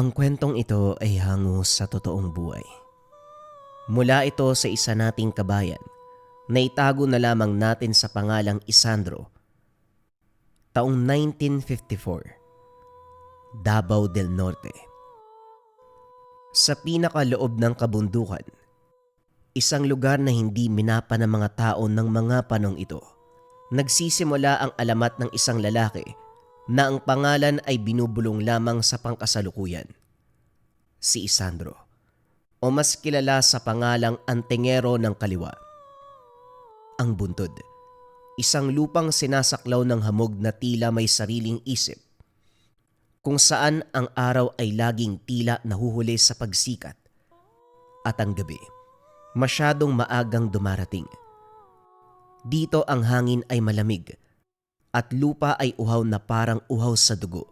Ang kwentong ito ay hango sa totoong buhay. Mula ito sa isa nating kabayan na itago na lamang natin sa pangalang Isandro, taong 1954, Davao del Norte. Sa pinakaloob ng kabundukan, isang lugar na hindi minapa ng mga tao ng mga panong ito, nagsisimula ang alamat ng isang lalaki na ang pangalan ay binubulong lamang sa pangkasalukuyan, si Isandro, o mas kilala sa pangalang Antingero ng Kaliwa. Ang buntod, isang lupang sinasaklaw ng hamog na tila may sariling isip, kung saan ang araw ay laging tila nahuhuli sa pagsikat at ang gabi masyadong maagang dumarating. Dito ang hangin ay malamig at lupa ay uhaw na parang uhaw sa dugo.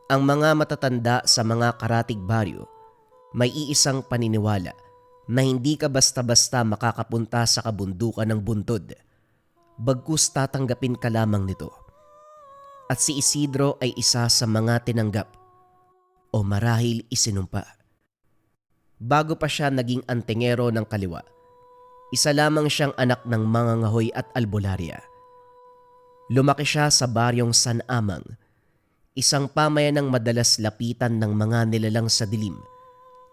Ang mga matatanda sa mga karatig baryo may iisang paniniwala na hindi ka basta-basta makakapunta sa kabundukan ng buntod, bagkus tatanggapin ka lamang nito. At si Isidro ay isa sa mga tinanggap o marahil isinumpa. Bago pa siya naging Antingero ng Kaliwa, isa lamang siyang anak ng mga ngahoy at albularya. Lumaki siya sa baryong San Amang, isang pamayanang madalas lapitan ng mga nilalang sa dilim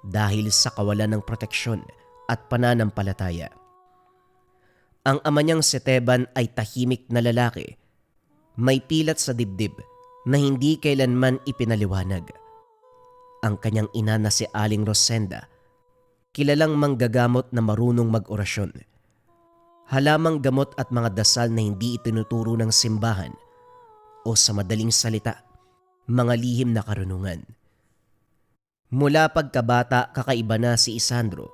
dahil sa kawalan ng proteksyon at pananampalataya. Ang ama niyang si Teban ay tahimik na lalaki, may pilat sa dibdib na hindi kailanman ipinaliwanag. Ang kanyang ina na si Aling Rosenda, kilalang manggagamot na marunong mag-orasyon. Halamang gamot at mga dasal na hindi itinuturo ng simbahan o sa madaling salita, mga lihim na karunungan. Mula pagkabata, kakaiba na si Isandro.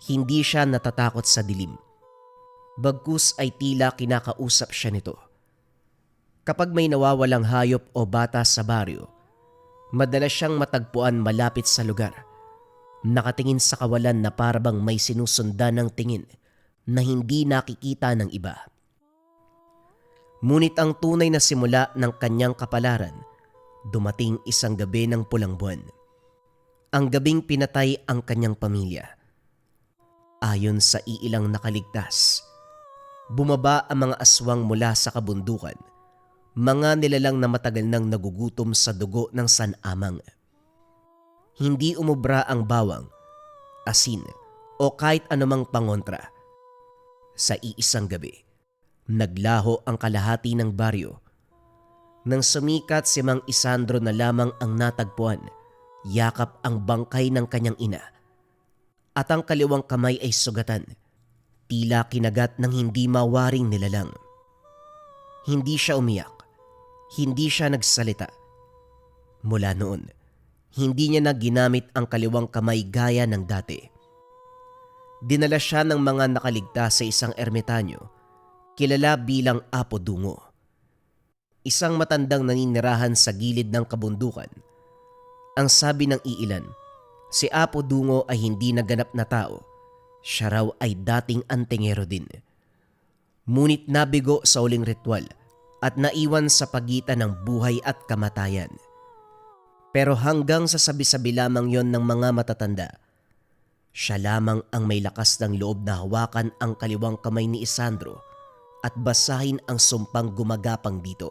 Hindi siya natatakot sa dilim. Bagkus ay tila kinakausap siya nito. Kapag may nawawalang hayop o bata sa baryo, madalas siyang matagpuan malapit sa lugar, nakatingin sa kawalan na parabang may sinusundan ng tingin na hindi nakikita ng iba. Ngunit ang tunay na simula ng kanyang kapalaran, dumating isang gabi ng pulang buwan. Ang gabing pinatay ang kanyang pamilya. Ayon sa iilang nakaligtas, bumaba ang mga aswang mula sa kabundukan, mga nilalang na matagal nang nagugutom sa dugo ng San Amang. Hindi umubra ang bawang, asin o kahit anumang pangontra. Sa iisang gabi, naglaho ang kalahati ng baryo. Nang sumikat si Mang Isandro na lamang ang natagpuan, yakap ang bangkay ng kanyang ina at ang kaliwang kamay ay sugatan, tila kinagat ng hindi mawaring nilalang. Hindi siya umiyak, hindi siya nagsalita. Mula noon, hindi niya na ginamit ang kaliwang kamay gaya ng dati. Dinala siya ng mga nakaligtas sa isang ermitanyo, kilala bilang Apo Dungo. Isang matandang naninirahan sa gilid ng kabundukan. Ang sabi ng iilan, si Apo Dungo ay hindi naganap na tao. Siya raw ay dating Antingero din. Ngunit nabigo sa uling ritual at naiwan sa pagitan ng buhay at kamatayan. Pero hanggang sa sabi-sabi lamang yon ng mga matatanda, siya lamang ang may lakas ng loob na hawakan ang kaliwang kamay ni Isandro at basahin ang sumpang gumagapang dito.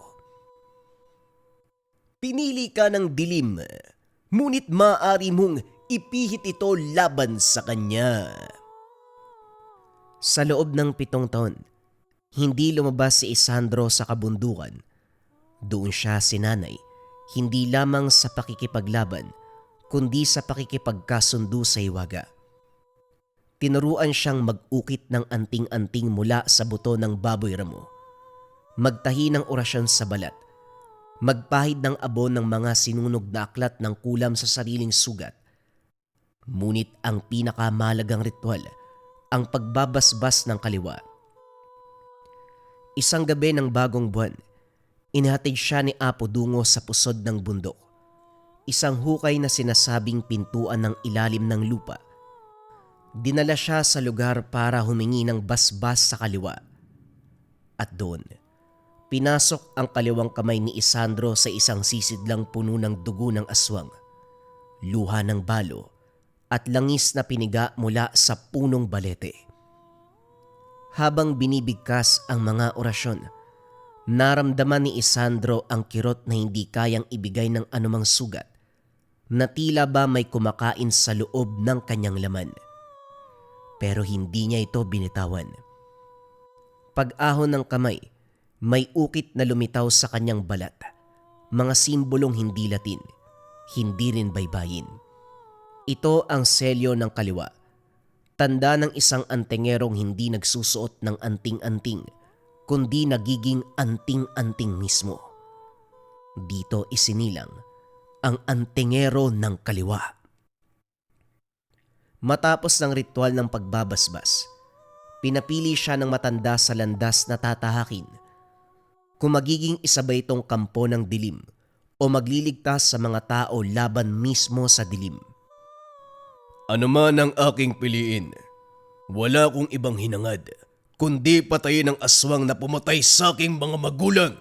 Pinili ka ng dilim, ngunit maaari mong ipihit ito laban sa kanya. Sa loob ng 7 taon, hindi lumabas si Isandro sa kabundukan. Doon siya sinanay, hindi lamang sa pakikipaglaban, kundi sa pakikipagkasundo sa hiwaga. Tinuruan siyang mag-ukit ng anting-anting mula sa buto ng baboy ramo, magtahi ng orasyon sa balat, magpahid ng abo ng mga sinunog na aklat ng kulam sa sariling sugat. Ngunit ang pinakamahalagang ritual, ang pagbabasbas ng kaliwa. Isang gabi ng bagong buwan, inihatid siya ni Apo Dungo sa pusod ng bundok, isang hukay na sinasabing pintuan ng ilalim ng lupa. Dinala siya sa lugar para humingi ng basbas sa kaliwa. At doon, pinasok ang kaliwang kamay ni Isandro sa isang sisidlang puno ng dugo ng aswang. luha ng balo at langis na piniga mula sa punong balete. Habang binibigkas ang mga orasyon, naramdaman ni Isandro ang kirot na hindi kayang ibigay ng anumang sugat, na tila ba may kumakain sa loob ng kanyang laman. Pero hindi niya ito binitawan. Pag-ahon ng kamay, may ukit na lumitaw sa kanyang balat, mga simbolong hindi Latin, hindi rin baybayin. Ito ang selyo ng kaliwa, tanda ng isang antingerong hindi nagsusuot ng anting-anting, kundi nagiging anting-anting mismo. Dito isinilang ang antingero ng kaliwa. Matapos ng ritual ng pagbabasbas, pinapili siya ng matanda sa landas na tatahakin kung magiging isa ba itong kampo ng dilim o magliligtas sa mga tao laban mismo sa dilim. Ano man ang aking piliin, wala kong ibang hinangad, kundi patayin ang aswang na pumatay sa aking mga magulang.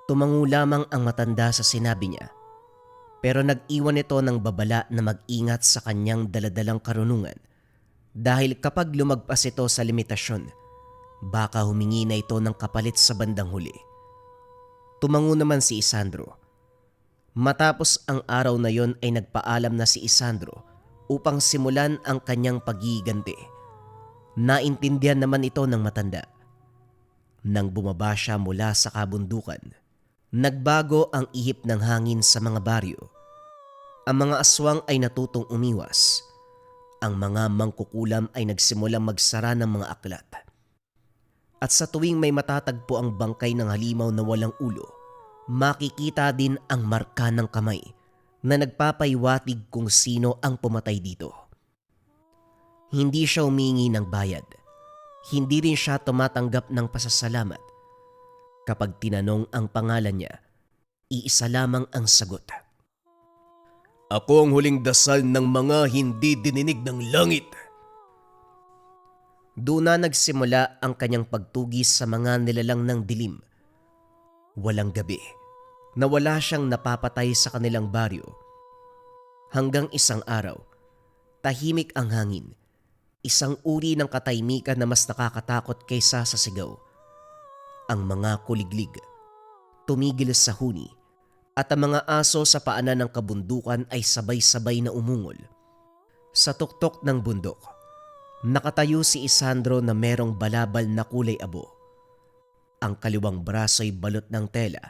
Tumango lamang ang matanda sa sinabi niya, pero nag-iwan ito ng babala na mag-ingat sa kanyang daladalang karunungan dahil kapag lumagpas ito sa limitasyon, baka humingi na ito ng kapalit sa bandang huli. Tumango naman si Isandro. Matapos ang araw na yon ay nagpaalam na si Isandro upang simulan ang kanyang paggiganti. Naintindihan naman ito ng matanda. Nang bumaba siya mula sa kabundukan, nagbago ang ihip ng hangin sa mga baryo. Ang mga aswang ay natutong umiwas. Ang mga mangkukulam ay nagsimulang magsara ng mga aklat. At sa tuwing may matatagpo ang bangkay ng halimaw na walang ulo, makikita din ang marka ng kamay na nagpapaiwatig kung sino ang pumatay dito. Hindi siya humingi ng bayad. Hindi rin siya tumatanggap ng pasasalamat. Kapag tinanong ang pangalan niya, iisa lamang ang sagot. Ako ang huling dasal ng mga hindi dininig ng langit. Doon na nagsimula ang kanyang pagtugis sa mga nilalang ng dilim. Walang gabi na wala siyang napapatay sa kanilang baryo. Hanggang isang araw, tahimik ang hangin, isang uri ng katahimikan na mas nakakatakot kaysa sa sigaw. Ang mga kuliglig, tumigil sa huni, at ang mga aso sa paanan ng kabundukan ay sabay-sabay na umungol. Sa tuktok ng bundok, nakatayo si Isandro na merong balabal na kulay abo. Ang kaliwang braso ay balot ng tela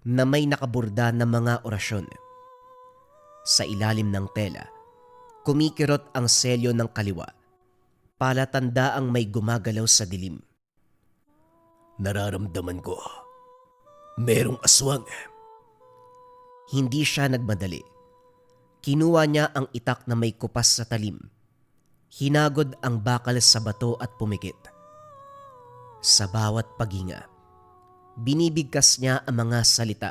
na may nakaburda na mga orasyon. Sa ilalim ng tela, kumikirot ang selyo ng kaliwa, palatanda ang may gumagalaw sa dilim. Nararamdaman ko, merong aswang. Hindi siya nagmadali. Kinuha niya ang itak na may kupas sa talim. Hinagod ang bakal sa bato at pumikit. Sa bawat paghinga, binibigkas niya ang mga salita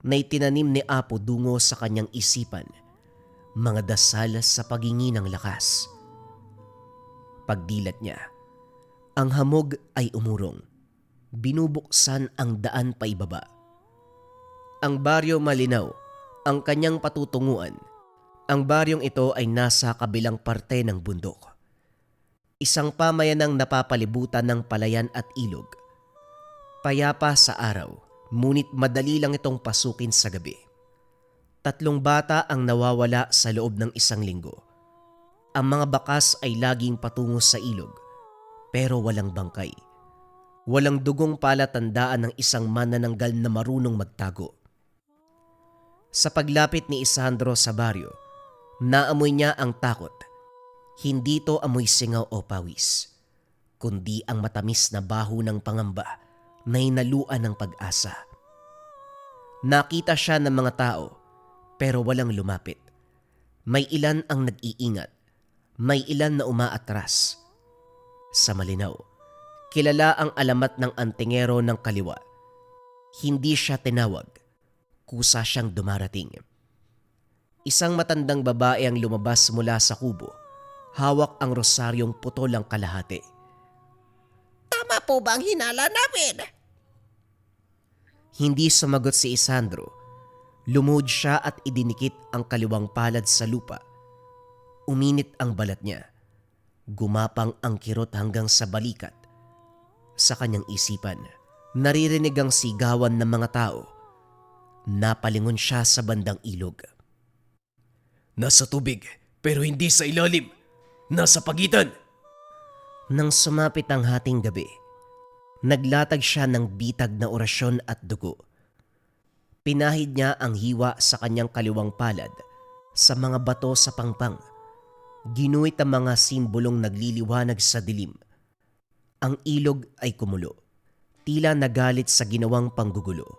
na itinanim ni Apo Dungo sa kanyang isipan, mga dasal sa paghingi ng lakas. Pagdilat niya, ang hamog ay umurong. Binubuksan ang daan paibaba. Ang baryo malinaw, ang kanyang patutunguan. Ang baryong ito ay nasa kabilang parte ng bundok. Isang pamayanang napapalibutan ng palayan at ilog. Payapa sa araw, ngunit madali lang itong pasukin sa gabi. 3 bata ang nawawala sa loob ng 1 linggo. Ang mga bakas ay laging patungo sa ilog, pero walang bangkay. Walang dugong palatandaan ng isang manananggal na marunong magtago. Sa paglapit ni Isandro sa baryo, naamoy niya ang takot. Hindi ito amoy singaw o pawis, kundi ang matamis na baho ng pangamba na hinaluan ng pag-asa. Nakita siya ng mga tao, pero walang lumapit. May ilan ang nag-iingat, may ilan na umaatras. Sa malinaw, kilala ang alamat ng antingero ng kaliwa. Hindi siya tinawag, kusa siyang dumarating. Isang matandang babae ang lumabas mula sa kubo. Hawak ang rosaryong putol ang kalahati. Tama po ba ang hinala namin? Hindi sumagot si Isandro. Lumuhod siya at idinikit ang kaliwang palad sa lupa. Uminit ang balat niya. Gumapang ang kirot hanggang sa balikat. Sa kanyang isipan, naririnig ang sigawan ng mga tao. Napalingon siya sa bandang ilog. Nasa tubig, pero hindi sa ilalim. Nasa pagitan. Nang sumapit ang hating gabi, naglatag siya ng bitag na orasyon at dugo. Pinahid niya ang hiwa sa kanyang kaliwang palad sa mga bato sa pangpang. Ginuhit ang mga simbolong nagliliwanag sa dilim. Ang ilog ay kumulo, tila nagalit sa ginawang panggugulo.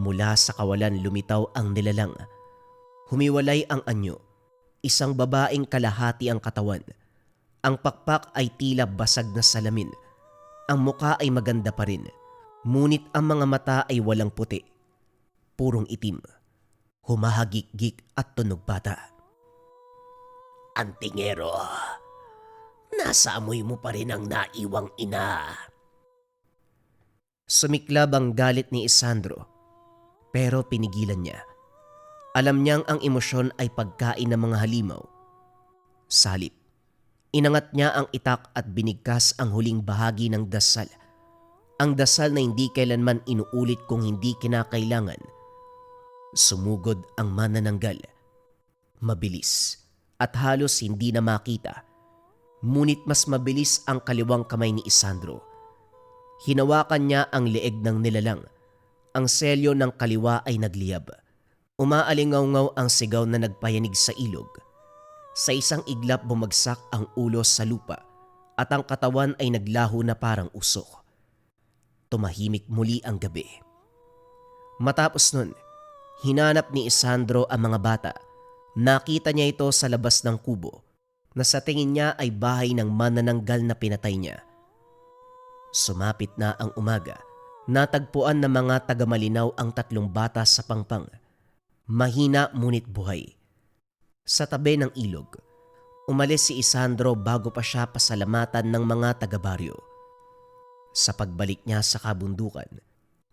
Mula sa kawalan lumitaw ang nilalang. Humiwalay ang anyo, isang babaeng kalahati ang katawan. Ang pakpak ay tila basag na salamin. Ang muka ay maganda pa rin, ngunit ang mga mata ay walang puti. Purong itim, humahagik-gik at tunog bata. Antingero, nasa amoy mo pa rin ang naiwang ina. Sumiklab ang galit ni Isandro, pero pinigilan niya. Alam niyang ang emosyon ay pagkain ng mga halimaw. Salip, inangat niya ang itak at binigkas ang huling bahagi ng dasal. Ang dasal na hindi kailanman inuulit kung hindi kinakailangan. Sumugod ang manananggal. Mabilis at halos hindi na makita. Ngunit mas mabilis ang kaliwang kamay ni Isandro. Hinawakan niya ang leeg ng nilalang. Ang selyo ng kaliwa ay nagliyab. Umaalingaw-ngaw ang sigaw na nagpayanig sa ilog. Sa isang iglap bumagsak ang ulo sa lupa at ang katawan ay naglaho na parang usok. Tumahimik muli ang gabi. Matapos nun, hinanap ni Isandro ang mga bata. Nakita niya ito sa labas ng kubo na sa tingin niya ay bahay ng manananggal na pinatay niya. Sumapit na ang umaga. Natagpuan ng mga tagamalinaw ang 3 bata sa pangpang. Mahina ngunit buhay. Sa tabi ng ilog, umalis si Isandro bago pa siya pasalamatan ng mga taga-baryo. Sa pagbalik niya sa kabundukan,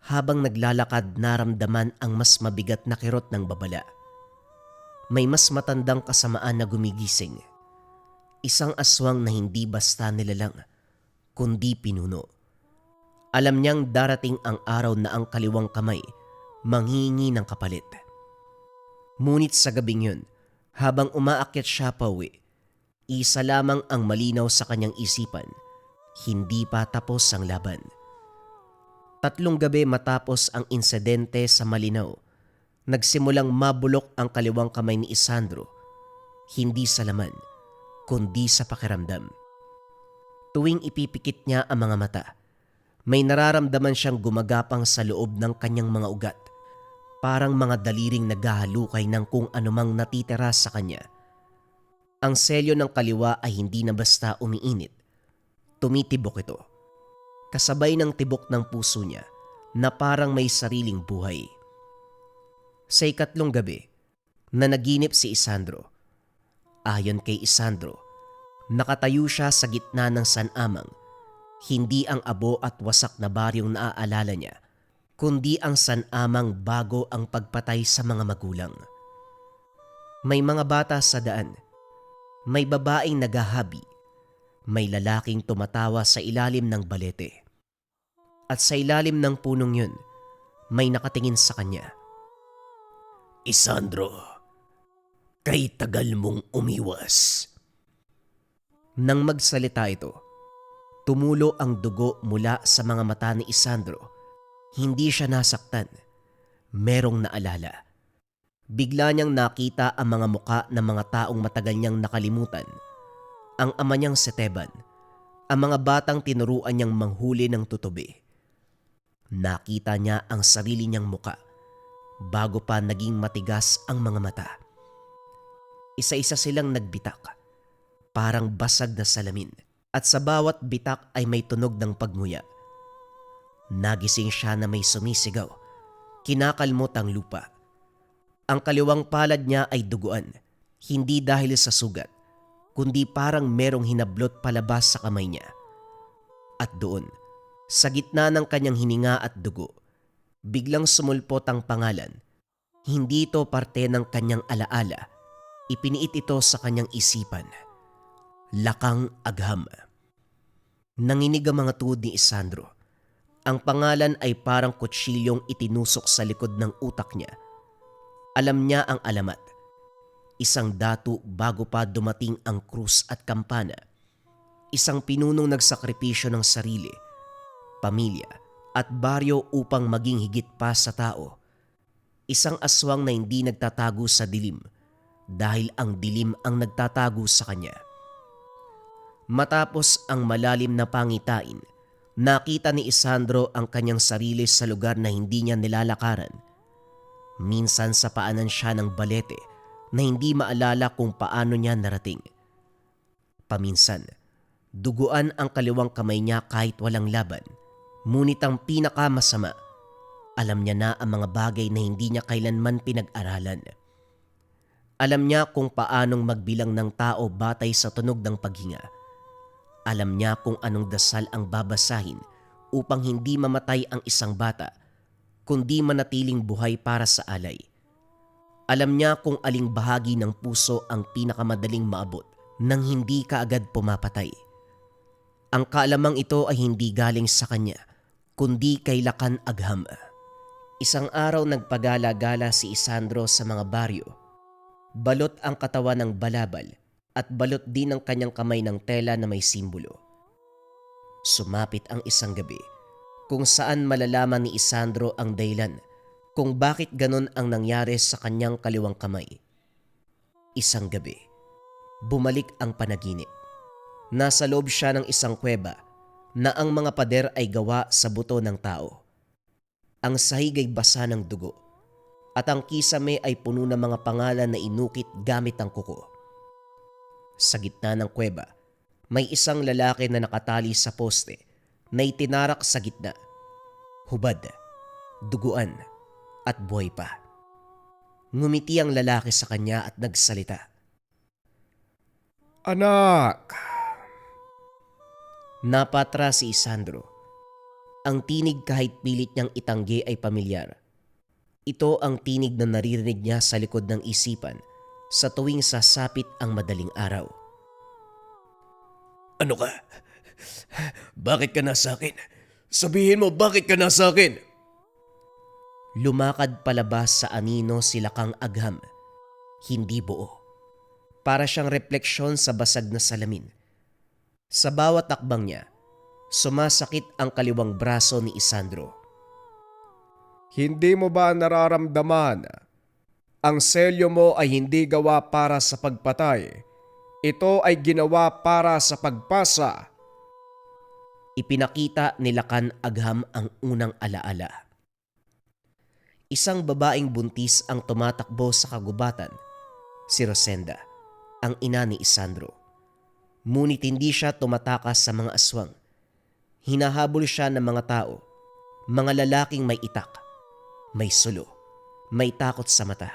habang naglalakad naramdaman ang mas mabigat na kirot ng babala. May mas matandang kasamaan na gumigising. Isang aswang na hindi basta nilalang, kundi pinuno. Alam niyang darating ang araw na ang kaliwang kamay manghihingi ng kapalit. Ngunit sa gabing yun, habang umaakyat siya pauwi, isa lamang ang malinaw sa kanyang isipan, hindi pa tapos ang laban. 3 gabi matapos ang insidente sa Malinaw, nagsimulang mabulok ang kaliwang kamay ni Isandro, hindi sa laman, kundi sa pakiramdam. Tuwing ipipikit niya ang mga mata, may nararamdaman siyang gumagapang sa loob ng kanyang mga ugat, parang mga daliring naghahalukay ng kung anumang natitira sa kanya. Ang selyo ng kaliwa ay hindi na basta umiinit, tumitibok ito. Kasabay ng tibok ng puso niya na parang may sariling buhay. Sa 4 gabi, nanaginip si Isandro. Ayon kay Isandro, nakatayo siya sa gitna ng sanamang, hindi ang abo at wasak na baryong naaalala niya, kundi ang sanamang bago ang pagpatay sa mga magulang. May mga bata sa daan, may babaeng naghahabi, may lalaking tumatawa sa ilalim ng balete. At sa ilalim ng punong yun, may nakatingin sa kanya. Isandro, kay tagal mong umiwas. Nang magsalita ito, tumulo ang dugo mula sa mga mata ni Isandro. Hindi siya nasaktan. Merong naalala. Bigla niyang nakita ang mga muka ng mga taong matagal niyang nakalimutan. Ang ama niyang si Teban, ang mga batang tinuruan niyang manghuli ng tutubi. Nakita niya ang sarili niyang muka bago pa naging matigas ang mga mata. Isa-isa silang nagbitak, parang basag na salamin, at sa bawat bitak ay may tunog ng pagmuya. Nagising siya na may sumisigaw, kinakalmot ang lupa. Ang kaliwang palad niya ay duguan, hindi dahil sa sugat, kundi parang merong hinablot palabas sa kamay niya. At doon, sa gitna ng kanyang hininga at dugo, biglang sumulpot ang pangalan. Hindi ito parte ng kanyang alaala. Ipiniit ito sa kanyang isipan. Lakang Agham. Nanginig ang mga tuhod ni Isandro. Ang pangalan ay parang kutsilyong itinusok sa likod ng utak niya. Alam niya ang alamat. Isang datu bago pa dumating ang krus at kampana. Isang pinunong nagsakripisyo ng sarili, pamilya at baryo upang maging higit pa sa tao. Isang aswang na hindi nagtatago sa dilim dahil ang dilim ang nagtatago sa kanya. Matapos ang malalim na pangitain, nakita ni Isandro ang kanyang sarili sa lugar na hindi niya nilalakaran. Minsan sa paanan siya ng balete na hindi maalala kung paano niya narating. Paminsan, duguan ang kaliwang kamay niya kahit walang laban. Ngunit ang pinakamasama, alam niya na ang mga bagay na hindi niya kailanman pinag-aralan. Alam niya kung paanong magbilang ng tao batay sa tunog ng paghinga. Alam niya kung anong dasal ang babasahin upang hindi mamatay ang isang bata, kundi manatiling buhay para sa alay. Alam niya kung aling bahagi ng puso ang pinakamadaling maabot nang hindi kaagad pumapatay. Ang kaalamang ito ay hindi galing sa kanya, kundi kay Lakang Agham. Isang araw nagpagala-gala si Isandro sa mga baryo. Balot ang katawan ng balabal at balot din ang kanyang kamay ng tela na may simbolo. Sumapit ang isang gabi kung saan malalaman ni Isandro ang dahilan kung bakit ganon ang nangyari sa kanyang kaliwang kamay. Isang gabi, bumalik ang panaginip. Nasa loob siya ng isang kuweba na ang mga pader ay gawa sa buto ng tao. Ang sahig ay basa ng dugo at ang kisame ay puno ng mga pangalan na inukit gamit ang kuko. Sa gitna ng kuweba, may isang lalaki na nakatali sa poste na itinarak sa gitna. Hubad, duguan at buhay pa. Ngumiti ang lalaki sa kanya at nagsalita. Anak! Napatra si Isandro. Ang tinig kahit pilit niyang itanggi ay pamilyar. Ito ang tinig na naririnig niya sa likod ng isipan sa tuwing sasapit ang madaling araw. Ano ka? Bakit ka nasa akin? Sabihin mo, bakit ka nasa akin? Lumakad palabas sa anino si Lakang Agham. Hindi buo. Para siyang refleksyon sa basag na salamin. Sa bawat takbang niya, sumasakit ang kaliwang braso ni Isandro. Hindi mo ba nararamdaman? Ang selyo mo ay hindi gawa para sa pagpatay. Ito ay ginawa para sa pagpasa. Ipinakita ni Lakang Agham ang unang alaala. Isang babaeng buntis ang tumatakbo sa kagubatan, si Rosenda, ang ina ni Isandro. Ngunit hindi siya tumatakas sa mga aswang. Hinahabol siya ng mga tao, mga lalaking may itak, may sulo, may takot sa mata.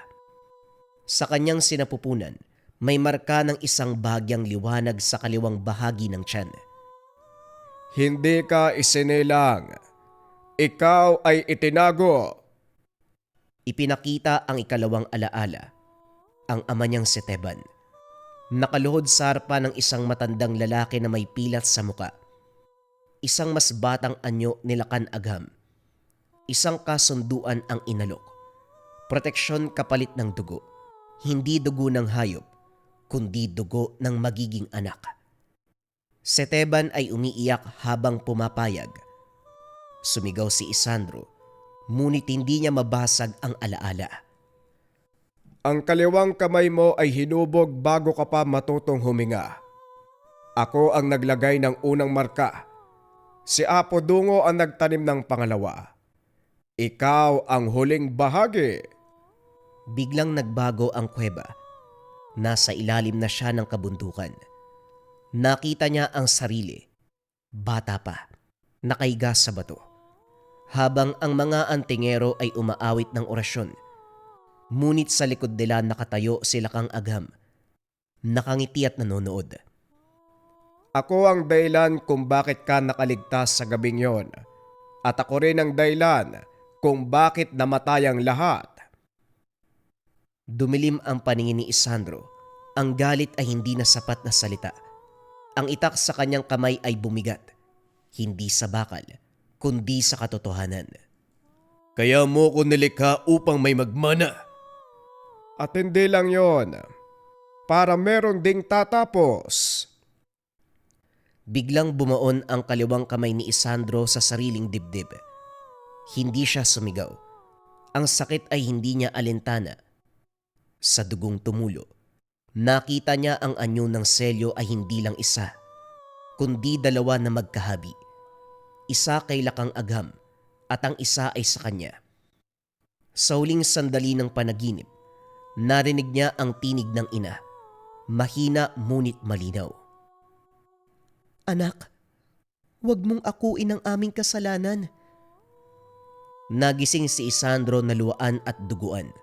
Sa kanyang sinapupunan, may marka ng isang bahagyang liwanag sa kaliwang bahagi ng tiyan. Hindi ka isinilang. Ikaw ay itinago. Ipinakita ang ikalawang alaala, ang ama niyang si Teban. Nakaluhod sa harapan ng isang matandang lalaki na may pilat sa muka. Isang mas batang anyo ni Lakang Agham. Isang kasunduan ang inalok. Proteksyon kapalit ng dugo. Hindi dugo ng hayop, kundi dugo ng magiging anak. Si Teban ay umiiyak habang pumapayag. Sumigaw si Isandro, ngunit hindi niya mabasag ang alaala. Ang kaliwang kamay mo ay hinubog bago ka pa matutong huminga. Ako ang naglagay ng unang marka. Si Apo Dungo ang nagtanim ng pangalawa. Ikaw ang huling bahagi. Biglang nagbago ang kuweba. Nasa ilalim na siya ng kabundukan. Nakita niya ang sarili. Bata pa, nakahiga sa bato. Habang ang mga antingero ay umaawit ng orasyon. Ngunit sa likod nila nakatayo si Lakang Agham. Nakangiti at nanonood. Ako ang dahilan kung bakit ka nakaligtas sa gabing yon. At ako rin ang dahilan kung bakit namatay ang lahat. Dumilim ang paningin ni Isandro. Ang galit ay hindi na sapat na salita. Ang itak sa kanyang kamay ay bumigat, hindi sa bakal, kundi sa katotohanan. Kaya mo ko nilikha upang may magmana. At hindi lang yon, para meron ding tatapos. Biglang bumaon ang kaliwang kamay ni Isandro sa sariling dibdib. Hindi siya sumigaw. Ang sakit ay hindi niya alintana. Sa dugong tumulo, nakita niya ang anyo ng selyo ay hindi lang isa, kundi dalawa na magkahabi. Isa kay Lakang Agham at ang isa ay sa kanya. Sa huling sandali ng panaginip, narinig niya ang tinig ng ina. Mahina ngunit malinaw. "Anak, huwag mong akuin ang aming kasalanan." Nagising si Isandro na luwaan at duguan.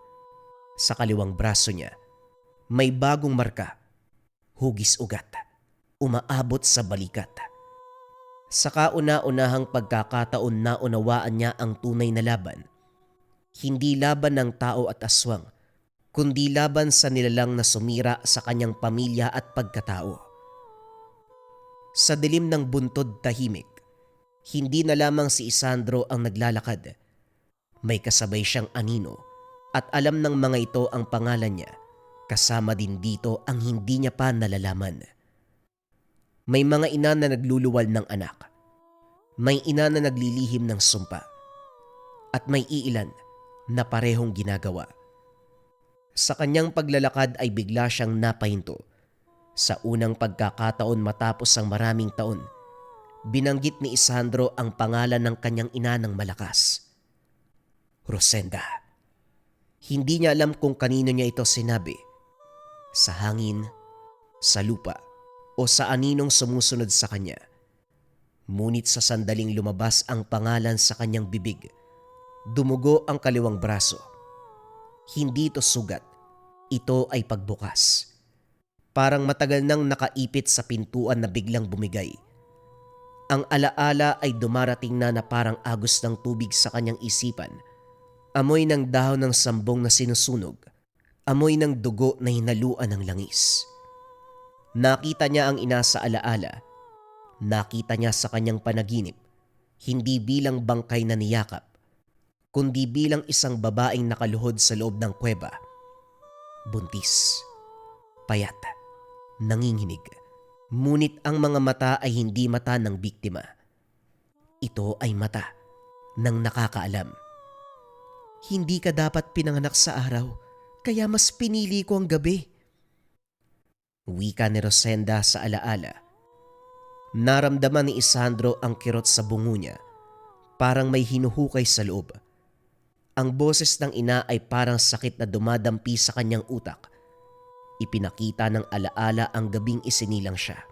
Sa kaliwang braso niya, may bagong marka, hugis ugat, umaabot sa balikat. Sa kauna-unahang pagkakataon na unawaan niya ang tunay na laban. Hindi laban ng tao at aswang, kundi laban sa nilalang na sumira sa kanyang pamilya at pagkatao. Sa dilim ng buntod tahimik, hindi na lamang si Isandro ang naglalakad. May kasabay siyang anino at alam ng mga ito ang pangalan niya. Kasama din dito ang hindi niya pa nalalaman. May mga ina na nagluluwal ng anak. May ina na naglilihim ng sumpa. At may iilan na parehong ginagawa. Sa kanyang paglalakad ay bigla siyang napahinto. Sa unang pagkakataon matapos ang maraming taon, binanggit ni Isandro ang pangalan ng kanyang ina ng malakas. Rosenda. Hindi niya alam kung kanino niya ito sinabi. Sa hangin, sa lupa, o sa aninong sumusunod sa kanya. Ngunit sa sandaling lumabas ang pangalan sa kanyang bibig, dumugo ang kaliwang braso. Hindi ito sugat, ito ay pagbukas. Parang matagal nang nakaipit sa pintuan na biglang bumigay. Ang alaala ay dumarating na parang agos ng tubig sa kanyang isipan. Amoy ng dahon ng sambong na sinusunog. Amoy ng dugo na hinaluan ng langis. Nakita niya ang ina sa alaala. Nakita niya sa kanyang panaginip, hindi bilang bangkay na niyakap, kundi bilang isang babaeng nakaluhod sa loob ng kuweba. Buntis, payat, nanginginig, ngunit ang mga mata ay hindi mata ng biktima. Ito ay mata ng nakakaalam. Hindi ka dapat pinanganak sa araw, kaya mas pinili ko ang gabi. Wika ni Rosenda sa alaala. Naramdaman ni Isandro ang kirot sa bungo niya, parang may hinuhukay sa loob. Ang boses ng ina ay parang sakit na dumadampi sa kanyang utak. Ipinakita ng alaala ang gabing isinilang siya.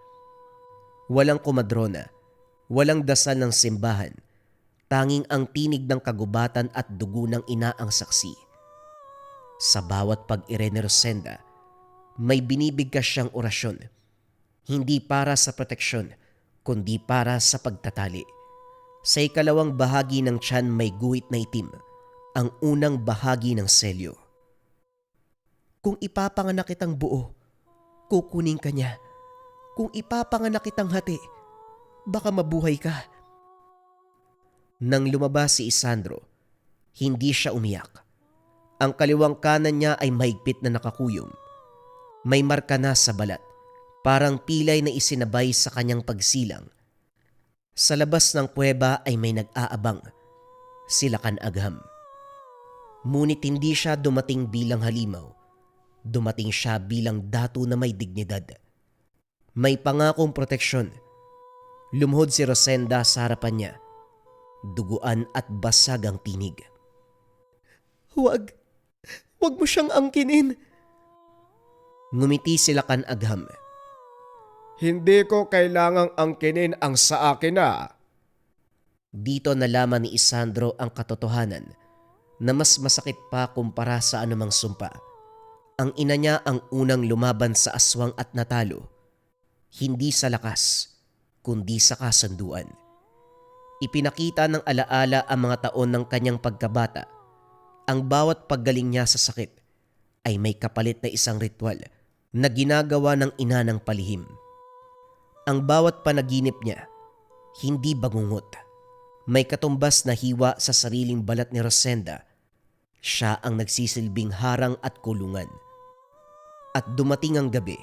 Walang komadrona, walang dasal ng simbahan, tanging ang tinig ng kagubatan at dugo ng ina ang saksi. Sa bawat pag-ire ni Rosenda, may binibigkas siyang orasyon, hindi para sa proteksyon, kundi para sa pagtatali. Sa ikalawang bahagi ng tiyan may guhit na itim, ang unang bahagi ng selyo. Kung ipapanganak kitang buo, kukunin ka niya. Kung ipapanganak kitang hati, baka mabuhay ka. Nang lumabas si Isandro, hindi siya umiyak. Ang kaliwang kanan niya ay mahigpit na nakakuyom. May marka na sa balat, parang pilay na isinabay sa kanyang pagsilang. Sa labas ng kuweba ay may nag-aabang, si Lakang Agham. Ngunit hindi siya dumating bilang halimaw, dumating siya bilang datu na may dignidad. May pangakong proteksyon. Lumuhod si Rosenda sa harapan niya, duguan at basag ang tinig. Huwag mo siyang angkinin. Ngumiti si Lakang Agham. Hindi ko kailangang angkinin ang sa akin na. Dito nalaman ni Isandro ang katotohanan na mas masakit pa kumpara sa anumang sumpa. Ang ina niya ang unang lumaban sa aswang at natalo, hindi sa lakas, kundi sa kasunduan. Ipinakita ng alaala ang mga taon ng kanyang pagkabata. Ang bawat paggaling niya sa sakit ay may kapalit na isang ritual na ginagawa ng ina ng palihim. Ang bawat panaginip niya, hindi bangungot. May katumbas na hiwa sa sariling balat ni Rosenda. Siya ang nagsisilbing harang at kulungan. At dumating ang gabi,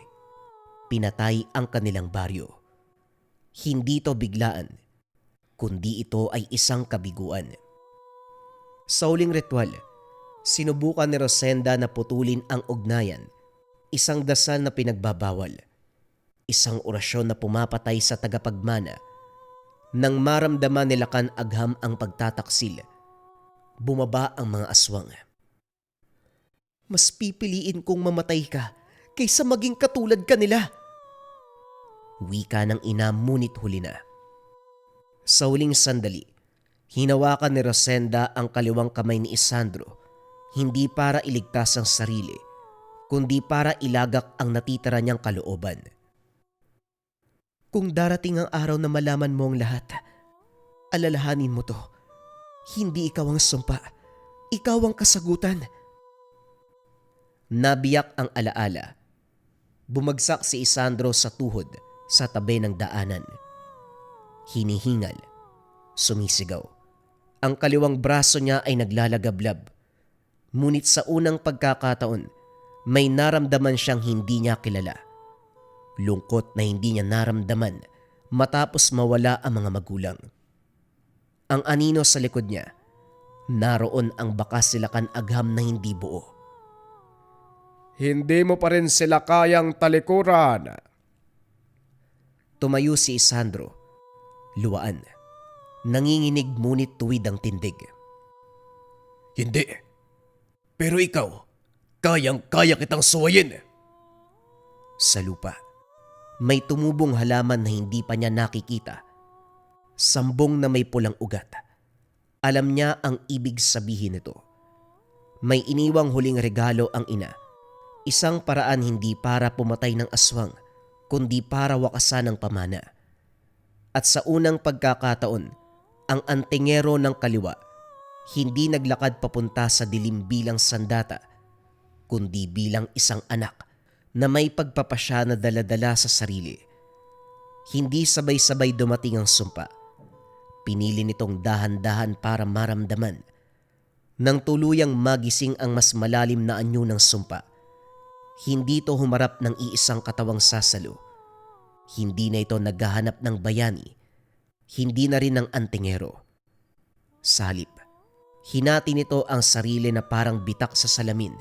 pinatay ang kanilang baryo. Hindi ito biglaan, kundi ito ay isang kabiguan. Sa huling ritual, sinubukan ni Rosenda na putulin ang ugnayan, isang dasal na pinagbabawal, isang orasyon na pumapatay sa tagapagmana. Nang maramdaman nila kan agham ang pagtataksil, bumaba ang mga aswang. Mas pipiliin kong mamatay ka kaysa maging katulad kanila. Wika ng ina ngunit huli na. Sa huling sandali, hinawakan ni Rosenda ang kaliwang kamay ni Isandro, hindi para iligtas ang sarili, kundi para ilagak ang natitira niyang kalooban. Kung darating ang araw na malaman mo ang lahat, alalahanin mo to. Hindi ikaw ang sumpa, ikaw ang kasagutan. Nabiyak ang alaala. Bumagsak si Isandro sa tuhod sa tabi ng daanan. Hinihingal, sumisigaw. Ang kaliwang braso niya ay naglalagablab. Ngunit sa unang pagkakataon, may naramdaman siyang hindi niya kilala. Lungkot na hindi niya naramdaman matapos mawala ang mga magulang. Ang anino sa likod niya, naroon ang bakas silakan agham na hindi buo. Hindi mo pa rin sila kayang talikuran. Tumayo si Isandro, luwaan. Nanginginig ngunit tuwid ang tindig. Hindi. Pero ikaw, kayang-kaya kitang suwayin. Sa lupa, may tumubong halaman na hindi pa niya nakikita. Sambong na may pulang ugat. Alam niya ang ibig sabihin nito. May iniwang huling regalo ang ina. Isang paraan hindi para pumatay ng aswang, kundi para wakasan ng pamana. At sa unang pagkakataon, ang antingero ng kaliwa hindi naglakad papunta sa dilim bilang sandata, kundi bilang isang anak na may pagpapasya na daladala sa sarili. Hindi sabay-sabay dumating ang sumpa. Pinili nitong dahan-dahan para maramdaman. Nang tuluyang magising ang mas malalim na anyo ng sumpa, hindi ito humarap ng iisang katawang sasalo. Hindi na ito naghahanap ng bayani. Hindi na rin ng antingero. Salip, hinati nito ang sarili na parang bitak sa salamin.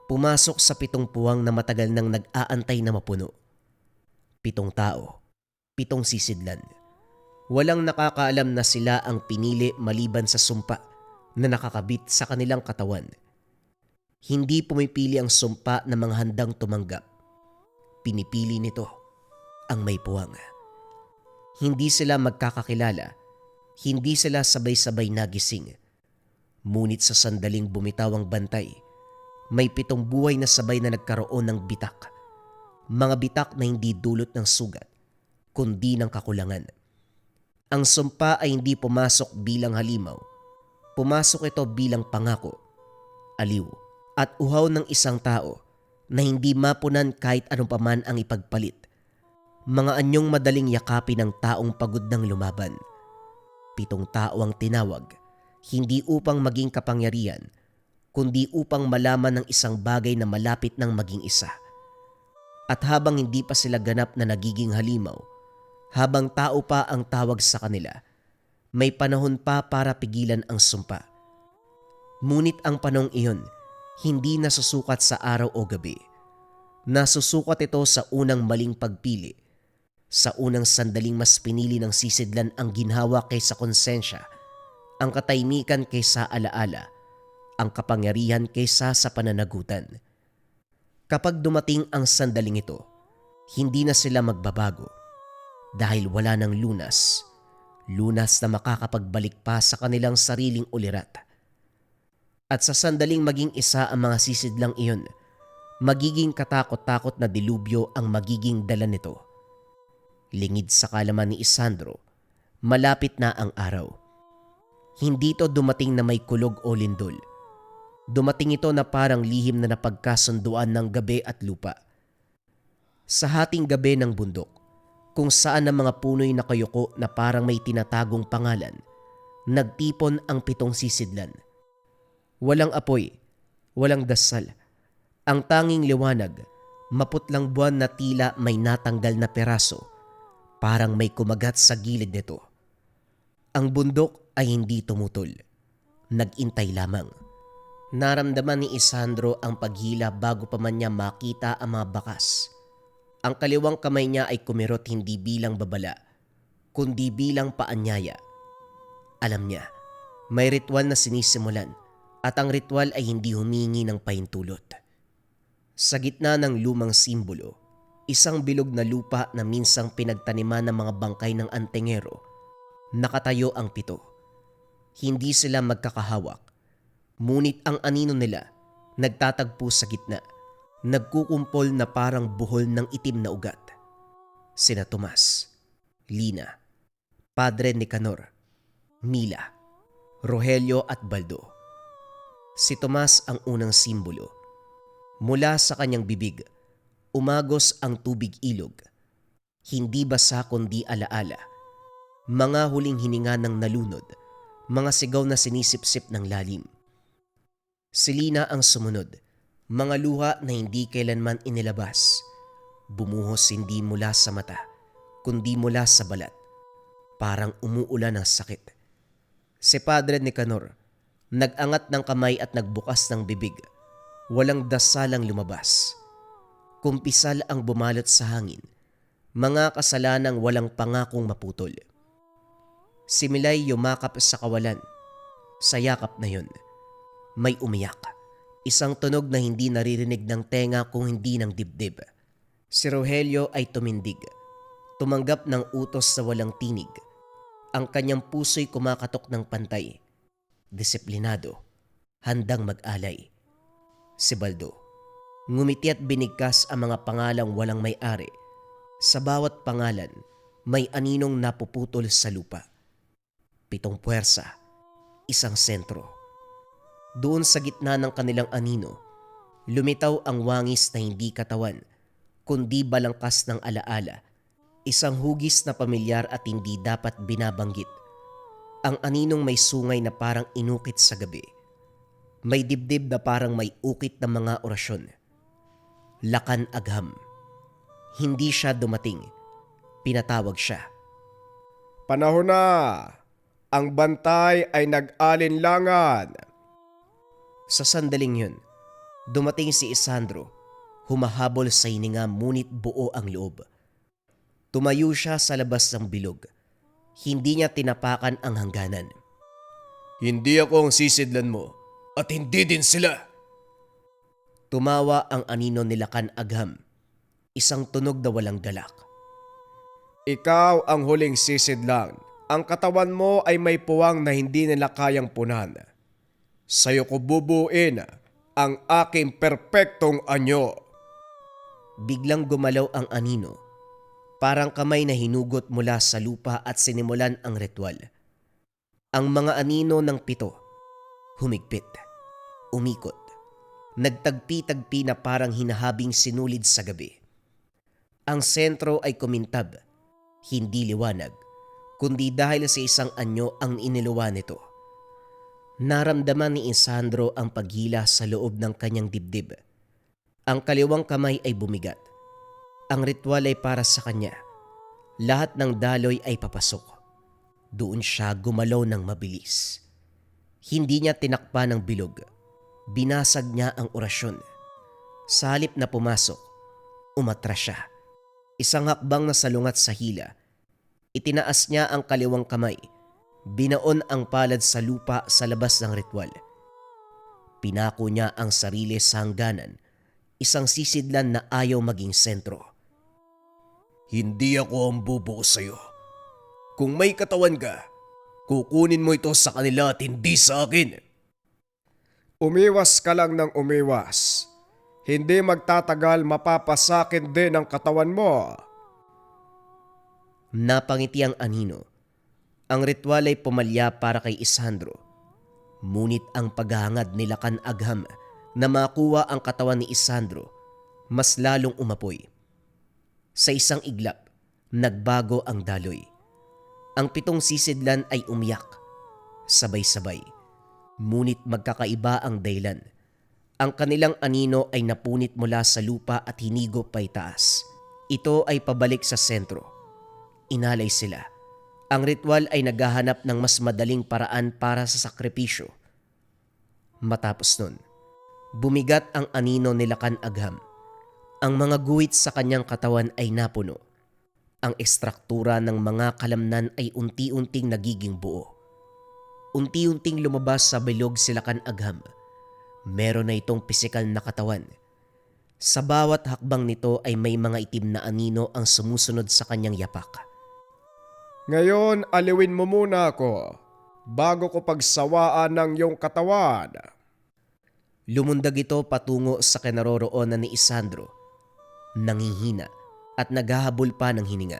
Pumasok sa 7 puwang na matagal nang nag-aantay na mapuno. 7 tao, 7 sisidlan. Walang nakakaalam na sila ang pinili maliban sa sumpa na nakakabit sa kanilang katawan. Hindi pumipili ang sumpa ng mga handang tumanggap. Pinipili nito ang may puwang. Hindi sila magkakakilala. Hindi sila sabay-sabay nagising. Ngunit sa sandaling bumitaw ang bantay, may 7 buhay na sabay na nagkaroon ng bitak. Mga bitak na hindi dulot ng sugat, kundi ng kakulangan. Ang sumpa ay hindi pumasok bilang halimaw. Pumasok ito bilang pangako, aliw, at uhaw ng isang tao na hindi mapunan kahit anong paman ang ipagpalit. Mga anyong madaling yakapin ng taong pagod ng lumaban. 7 tao ang tinawag, hindi upang maging kapangyarihan, kundi upang malaman ng isang bagay na malapit ng maging isa. At habang hindi pa sila ganap na nagiging halimaw, habang tao pa ang tawag sa kanila, may panahon pa para pigilan ang sumpa. Ngunit ang panahong iyon, hindi nasusukat sa araw o gabi. Nasusukat ito sa unang maling pagpili, sa unang sandaling mas pinili ng sisidlan ang ginhawa kaysa konsensya, ang katahimikan kaysa alaala, ang kapangyarihan kaysa sa pananagutan. Kapag dumating ang sandaling ito, hindi na sila magbabago dahil wala ng lunas na makakapagbalik pa sa kanilang sariling ulirat. At sa sandaling maging isa ang mga sisidlang iyon, magiging katakot-takot na dilubyo ang magiging dala nito. Lingid sa kalaman ni Isandro, malapit na ang araw. Hindi ito dumating na may kulog o lindol. Dumating ito na parang lihim na napagkasunduan ng gabi at lupa. Sa hating gabi ng bundok, kung saan ang mga puno'y nakayuko na parang may tinatagong pangalan, nagtipon ang 7 sisidlan. Walang apoy, walang dasal. Ang tanging liwanag, maputlang buwan na tila may natanggal na peraso, parang may kumagat sa gilid nito. Ang bundok ay hindi tumutol. Nag-intay lamang. Naramdaman ni Isandro ang paghila bago pa man niya makita ang mga bakas. Ang kaliwang kamay niya ay kumirot hindi bilang babala, kundi bilang paanyaya. Alam niya, may ritual na sinisimulan at ang ritual ay hindi humingi ng pahintulot. Sa gitna ng lumang simbolo, isang bilog na lupa na minsang pinagtaniman ng mga bangkay ng antingero, nakatayo ang 7. Hindi sila magkakahawak. Ngunit ang anino nila nagtatagpo sa gitna, nagkukumpol na parang buhol ng itim na ugat. Sina Tomas, Lina, Padre Nicanor, Mila, Rogelio at Baldo. Si Tomas ang unang simbolo. Mula sa kanyang bibig, umagos ang tubig ilog. Hindi basa kundi alaala. Mga huling hininga ng nalunod, mga sigaw na sinisipsip ng lalim. Si Lina ang sumunod, mga luha na hindi kailanman inilabas. Bumuhos hindi mula sa mata, kundi mula sa balat. Parang umuulan ng sakit. Si Padre Nicanor, nag-angat ng kamay at nagbukas ng bibig. Walang dasalang lumabas. Kumpisal ang bumalot sa hangin, mga kasalanang walang pangakong maputol. Si Milay yumakap sa kawalan. Sa yakap na yun, may umiyak. Isang tunog na hindi naririnig ng tenga kung hindi ng dibdib. Si Rogelio ay tumindig. Tumanggap ng utos sa walang tinig. Ang kanyang puso'y kumakatok ng pantay. Disiplinado, handang mag-alay. Si Baldo, ngumiti at binigkas ang mga pangalang walang may-ari. Sa bawat pangalan, may aninong napuputol sa lupa. 7 puwersa, isang sentro. Doon sa gitna ng kanilang anino, lumitaw ang wangis na hindi katawan, kundi balangkas ng alaala. Isang hugis na pamilyar at hindi dapat binabanggit. Ang aninong may sungay na parang inukit sa gabi. May dibdib na parang may ukit na mga orasyon. Lakan Agham. Hindi siya dumating. Pinatawag siya. Panahon na! Ang bantay ay nag-alinlangan. Sa sandaling yun, dumating si Isandro, humahabol sa hininga ngunit buo ang loob. Tumayo siya sa labas ng bilog. Hindi niya tinapakan ang hangganan. Hindi ako ang sisidlan mo at hindi din sila. Tumawa ang anino ni Lakan Agham, isang tunog na walang galak. Ikaw ang huling sisidlan. Ang katawan mo ay may puwang na hindi nila kayang punan. Sa'yo ko bubuin ang aking perpektong anyo. Biglang gumalaw ang anino, parang kamay na hinugot mula sa lupa at sinimulan ang ritual. Ang mga anino ng 7, humigpit, umikot, nagtagpi-tagpi na parang hinahabing sinulid sa gabi. Ang sentro ay kumintab, hindi liwanag, kundi dahil sa isang anyo ang iniluwa nito. Naramdaman ni Isandro ang paghila sa loob ng kanyang dibdib. Ang kaliwang kamay ay bumigat. Ang ritual ay para sa kanya. Lahat ng daloy ay papasok. Doon siya gumalaw ng mabilis. Hindi niya tinakpan ng bilog. Binasag niya ang orasyon. Sa halip na pumasok, umatras siya. Isang hakbang na salungat sa hila. Itinaas niya ang kaliwang kamay. Binaon ang palad sa lupa sa labas ng ritual. Pinako niya ang sarili sa hangganan, isang sisidlan na ayaw maging sentro. Hindi ako ang bubuo sa'yo. Kung may katawan ka, kukunin mo ito sa kanila at hindi sa akin. Umiwas ka lang ng umiwas. Hindi magtatagal mapapasakin din ang katawan mo. Napangiti ang anino. Ang ritual ay pumalya para kay Isandro. Ngunit ang paghahangad nila kan Agham na makuha ang katawan ni Isandro, mas lalong umapoy. Sa isang iglap, nagbago ang daloy. Ang 7 sisidlan ay umiyak, sabay-sabay. Ngunit magkakaiba ang dahilan. Ang kanilang anino ay napunit mula sa lupa at hinigop paitaas. Ito ay pabalik sa sentro. Inalay sila. Ang ritual ay naghahanap ng mas madaling paraan para sa sakripisyo. Matapos nun, bumigat ang anino nila kan Agham. Ang mga guhit sa kanyang katawan ay napuno. Ang ekstruktura ng mga kalamnan ay unti-unting nagiging buo. Unti-unting lumabas sa bilog sila kan Agham. Meron na itong pisikal na katawan. Sa bawat hakbang nito ay may mga itim na anino ang sumusunod sa kanyang yapak. Ngayon, aliwin mo muna ako bago ko pagsawaan ng iyong katawan. Lumundag ito patungo sa kinaroroonan ni Isandro. Nangihina at naghahabol pa ng hininga.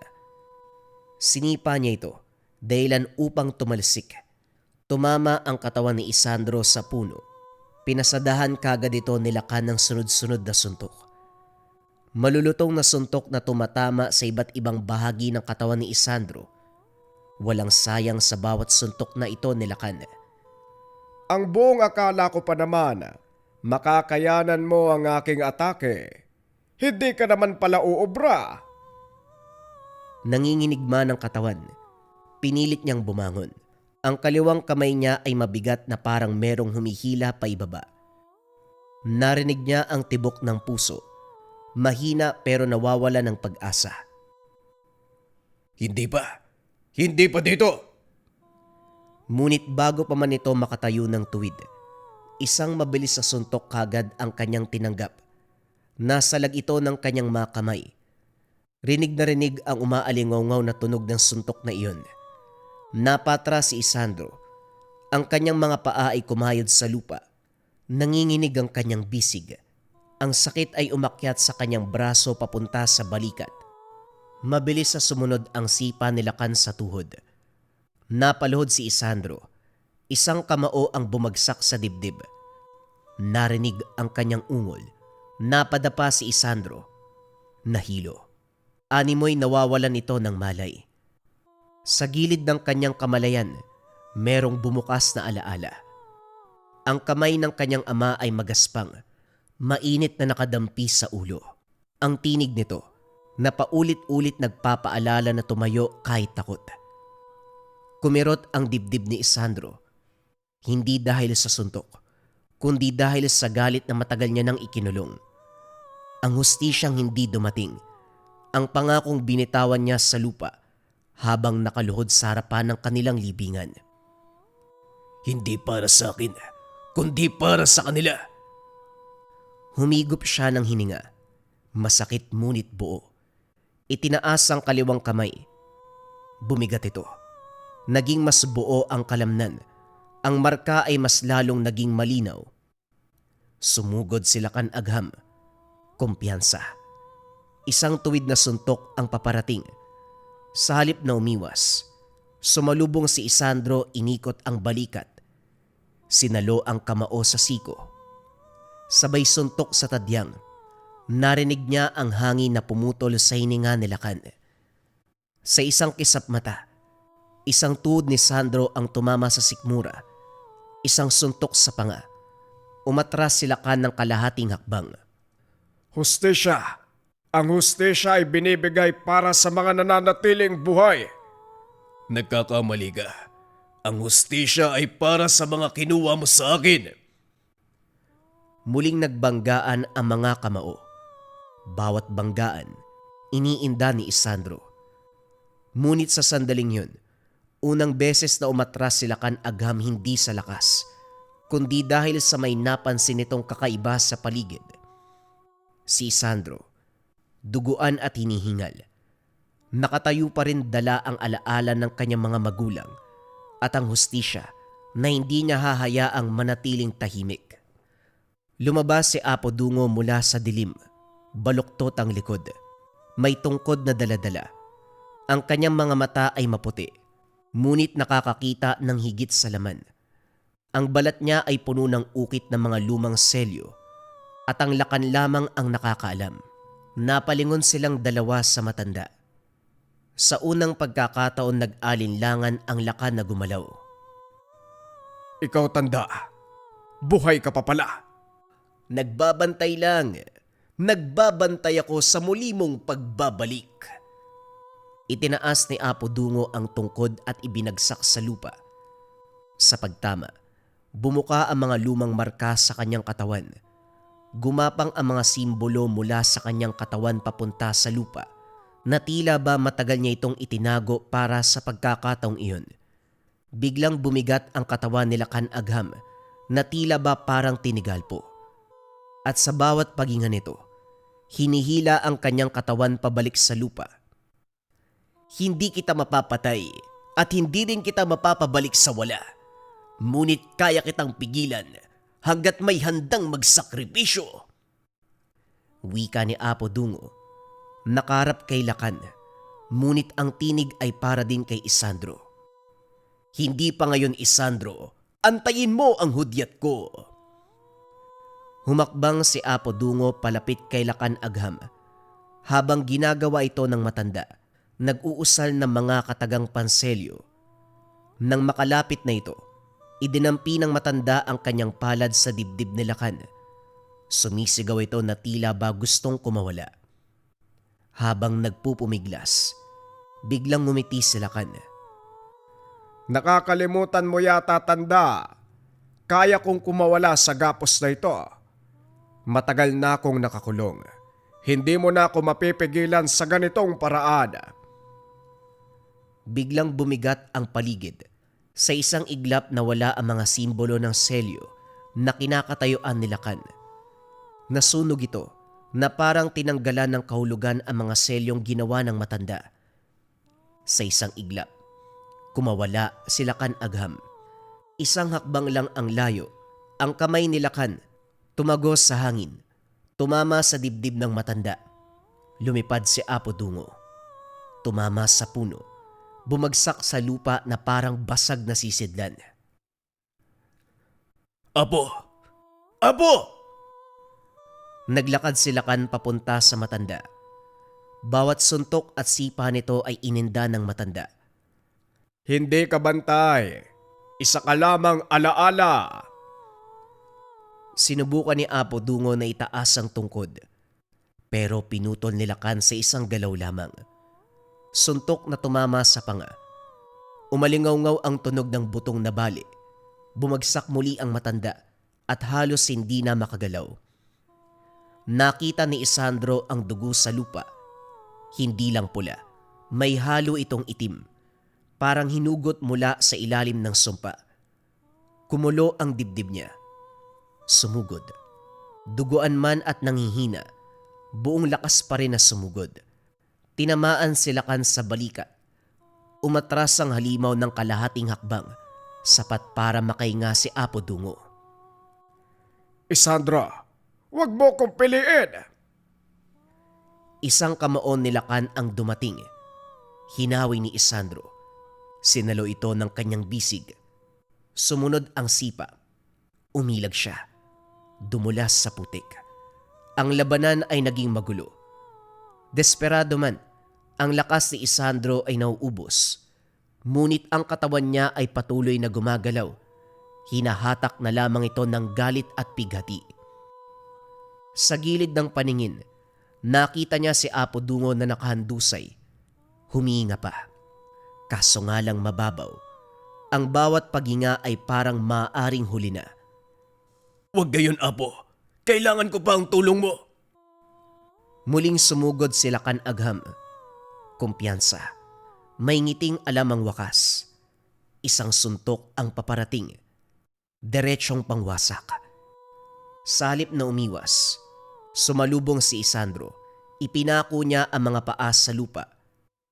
Sinipa niya ito dahilan upang tumalsik. Tumama ang katawan ni Isandro sa puno. Pinasadahan kagad ito nilakan ng sunod-sunod na suntok. Malulutong na suntok na tumatama sa iba't ibang bahagi ng katawan ni Isandro. Walang sayang sa bawat suntok na ito nilakan. Ang buong akala ko pa naman, makakayanan mo ang aking atake. Hindi ka naman pala uubra. Nanginginig man ang katawan. Pinilit niyang bumangon. Ang kaliwang kamay niya ay mabigat na parang merong humihila pa ibaba. Narinig niya ang tibok ng puso. Mahina pero nawawala ng pag-asa. Hindi pa. Hindi pa dito. Ngunit bago pa man ito makatayo ng tuwid, isang mabilis na suntok kagad ang kanyang tinanggap. Nasalag ito ng kanyang mga kamay. Rinig na rinig ang umaalingaw na tunog ng suntok na iyon. Napatras si Isandro. Ang kanyang mga paa ay kumayod sa lupa. Nanginginig ang kanyang bisig. Ang sakit ay umakyat sa kanyang braso papunta sa balikat. Mabilis na sumunod ang sipa nilakan sa tuhod. Napaluhod si Isandro. Isang kamao ang bumagsak sa dibdib. Narinig ang kanyang ungol. Napadapa si Isandro. Nahilo. Animoy nawawalan ito ng malay. Sa gilid ng kanyang kamalayan, merong bumukas na alaala. Ang kamay ng kanyang ama ay magaspang, mainit na nakadampi sa ulo. Ang tinig nito, na paulit-ulit nagpapaalala na tumayo kahit takot. Kumirot ang dibdib ni Isandro, hindi dahil sa suntok, kundi dahil sa galit na matagal niya nang ikinulong. Ang hustisyang hindi dumating, ang pangakong binitawan niya sa lupa habang nakaluhod sa harapan ng kanilang libingan. Hindi para sa akin, kundi para sa kanila. Humigop siya ng hininga. Masakit ngunit buo. Itinaas ang kaliwang kamay. Bumigat ito. Naging mas buo ang kalamnan. Ang marka ay mas lalong naging malinaw. Sumugod sila kan Agham. Kumpiyansa. Isang tuwid na suntok ang paparating. Sa halip na umiwas, sumalubong si Isandro, inikot ang balikat. Sinalo ang kamao sa siko. Sabay suntok sa tadyang. Narinig niya ang hangin na pumutol sa hininga ni Lakan. Sa isang kisap mata, isang tuhod ni Sandro ang tumama sa sikmura. Isang suntok sa panga. Umatras si Lakan ng kalahating hakbang. Hustisya. Ang hustisya ay binibigay para sa mga nananatiling buhay. Nagkakamali ka. Ang hustisya ay para sa mga kinuha mo sa akin. Muling nagbanggaan ang mga kamao. Bawat banggaan, iniinda ni Isandro. Ngunit sa sandaling yun, unang beses na umatras si Lakan Agham hindi sa lakas, kundi dahil sa may napansin nitong kakaiba sa paligid. Si Isandro, duguan at hinihingal. Nakatayo pa rin dala ang alaala ng kanyang mga magulang at ang hustisya na hindi niya hahayaang manatiling tahimik. Lumabas si Apo Dungo mula sa dilim. Baluktot ang likod. May tungkod na daladala. Ang kanyang mga mata ay maputi, ngunit nakakakita ng higit sa laman. Ang balat niya ay puno ng ukit ng mga lumang selyo at ang lakan lamang ang nakakaalam. Napalingon silang dalawa sa matanda. Sa unang pagkakataon nag-alinlangan ang lakan na gumalaw. Ikaw tanda, buhay ka pa pala. Nagbabantay lang. Nagbabantay ako sa muli mong pagbabalik. Itinaas ni Apo Dungo ang tungkod at ibinagsak sa lupa. Sa pagtama, bumuka ang mga lumang marka sa kanyang katawan. Gumapang ang mga simbolo mula sa kanyang katawan papunta sa lupa na tila ba matagal niya itong itinago para sa pagkakataong iyon. Biglang bumigat ang katawan ni Lakan Agham na tila ba parang tinigalpo. At sa bawat paghinga nito, hinihila ang kanyang katawan pabalik sa lupa. Hindi kita mapapatay at hindi din kita mapapabalik sa wala. Ngunit kaya kitang pigilan hanggat may handang magsakripisyo. Wika ni Apo Dungo, nakarap kay Lakan, ngunit ang tinig ay para din kay Isandro. Hindi pa ngayon, Isandro, antayin mo ang hudyat ko. Humakbang si Apo Dungo palapit kay Lakan Agham. Habang ginagawa ito ng matanda, nag-uusal ng mga katagang panselyo. Nang makalapit na ito, idinampi ng matanda ang kanyang palad sa dibdib ni Lakan. Sumisigaw ito na tila ba gustong kumawala. Habang nagpupumiglas, biglang ngumiti si Lakan. Nakakalimutan mo yata tanda, kaya kong kumawala sa gapos na ito. Matagal na akong nakakulong. Hindi mo na ako mapipigilan sa ganitong paraan. Biglang bumigat ang paligid. Sa isang iglap na wala ang mga simbolo ng selyo na kinakatayuan ni Lakan. Nasunog ito na parang tinanggalan ng kahulugan ang mga selyong ginawa ng matanda. Sa isang iglap, kumawala si Lakan Agham. Isang hakbang lang ang layo. Ang kamay ni Lakan tumagos sa hangin, tumama sa dibdib ng matanda. Lumipad si Apo Dungo. Tumama sa puno, bumagsak sa lupa na parang basag na sisidlan. Apo! Apo! Naglakad si Lakan papunta sa matanda. Bawat suntok at sipa nito ay ininda ng matanda. Hindi ka bantay. Isa ka lamang alaala. Sinubukan ni Apo Dungo na itaas ang tungkod, pero pinutol ni Lakan sa isang galaw lamang. Suntok na tumama sa panga. Umalingaw-ngaw ang tunog ng butong na bali. Bumagsak muli ang matanda at halos hindi na makagalaw. Nakita ni Isandro ang dugo sa lupa. Hindi lang pula, may halo itong itim. Parang hinugot mula sa ilalim ng sumpa. Kumulo ang dibdib niya. Sumugod. Duguan man at nanghihina, buong lakas pa rin na sumugod. Tinamaan si Lakan sa balikat. Umatras ang halimaw ng kalahating hakbang, sapat para makahinga si Apo Dungo. Isandra, wag mo kong piliin. Isang kamaon ni Lakan ang dumating. Hinawi ni Isandro. Sinalo ito ng kanyang bisig. Sumunod ang sipa. Umilag siya. Dumulas sa putik. Ang labanan ay naging magulo. Desperado man, ang lakas ni Isandro ay nauubos. Ngunit ang katawan niya ay patuloy na gumagalaw. Hinahatak na lamang ito ng galit at pighati. Sa gilid ng paningin, nakita niya si Apo Dungo na nakahandusay. Humihinga pa. Kaso nga lang mababaw. Ang bawat paghinga ay parang maaaring huli na. Huwag gayon, Apo. Kailangan ko pa ang tulong mo. Muling sumugod si Lakan Agham. Kumpiyansa. May ngiting alam ang wakas. Isang suntok ang paparating. Diretsyong pangwasak. Sa halip na umiwas, sumalubong si Isandro. Ipinako niya ang mga paa sa lupa.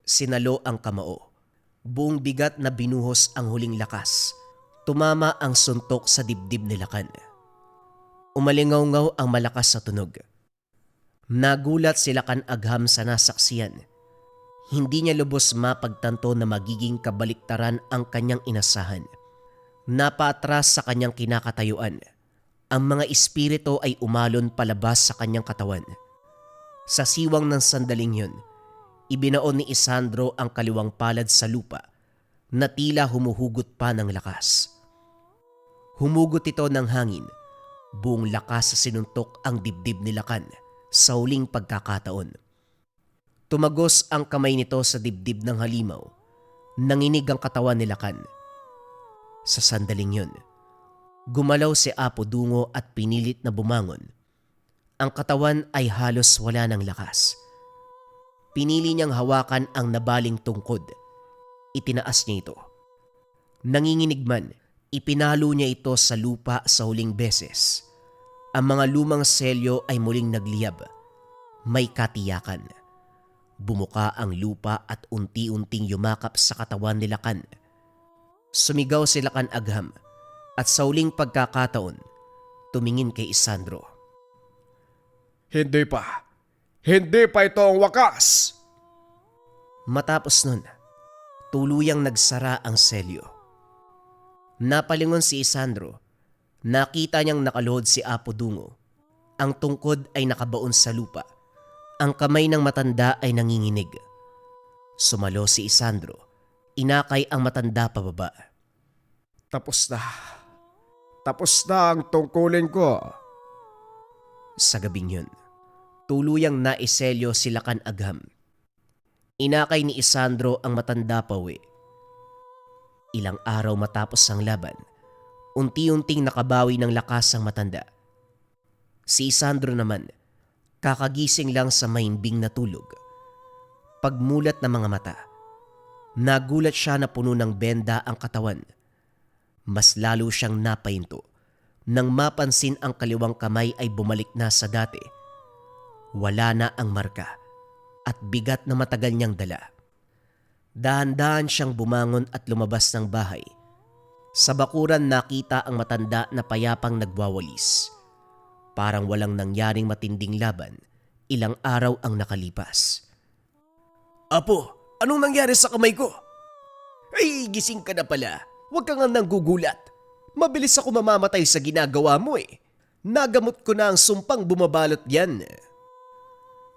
Sinalo ang kamao. Buong bigat na binuhos ang huling lakas. Tumama ang suntok sa dibdib ni Lakan. Umalingaw-ngaw ang malakas sa tunog. Nagulat si Lakan Agham sa nasaksiyan. Hindi niya lubos mapagtanto na magiging kabaliktaran ang kanyang inasahan. Napaatras sa kanyang kinakatayuan. Ang mga espiritu ay umalon palabas sa kanyang katawan. Sa siwang ng sandaling yun, ibinaon ni Isandro ang kaliwang palad sa lupa na tila humuhugot pa ng lakas. Humugot ito ng hangin, buong lakas sa sinuntok ang dibdib ni Lakan sa huling pagkakataon. Tumagos ang kamay nito sa dibdib ng halimaw, nanginig ang katawan ni Lakan. Sa sandaling yun, gumalaw si Apo Dungo at pinilit na bumangon. Ang katawan ay halos wala ng lakas. Pinili niyang hawakan ang nabaling tungkod. Itinaas niya ito. Nanginginig man, ipinalo niya ito sa lupa sa huling beses. Ang mga lumang selyo ay muling nagliyab. May katiyakan. Bumuka ang lupa at unti-unting yumakap sa katawan ni Lakan. Sumigaw si Lakan Agham at sa huling pagkakataon, tumingin kay Isandro. Hindi pa. Hindi pa ito ang wakas. Matapos nun, tuluyang nagsara ang selyo. Napalingon si Isandro. Nakita niyang nakaluhod si Apo Dungo. Ang tungkod ay nakabaon sa lupa. Ang kamay ng matanda ay nanginginig. Sumalo si Isandro. Inakay ang matanda pababa. Tapos na. Tapos na ang tungkulin ko. Sa gabing yun, tuluyang naiselyo si Lakan Agham. Inakay ni Isandro ang matanda pawi. Ilang araw matapos ang laban, unti-unting nakabawi ng lakas ang matanda. Si Isandro naman, kakagising lang sa mahimbing na tulog. Pagmulat ng mga mata, nagulat siya na puno ng benda ang katawan. Mas lalo siyang napahinto nang mapansin ang kaliwang kamay ay bumalik na sa dati. Wala na ang marka at bigat na matagal niyang dala. Dahan-dahan siyang bumangon at lumabas ng bahay. Sa bakuran nakita ang matanda na payapang nagwawalis. Parang walang nangyaring matinding laban, ilang araw ang nakalipas. Apo, anong nangyari sa kamay ko? Ay, gising ka na pala. Huwag ka nga nang gugulat. Mabilis ako mamamatay sa ginagawa mo eh. Nagamot ko na ang sumpang bumabalot yan.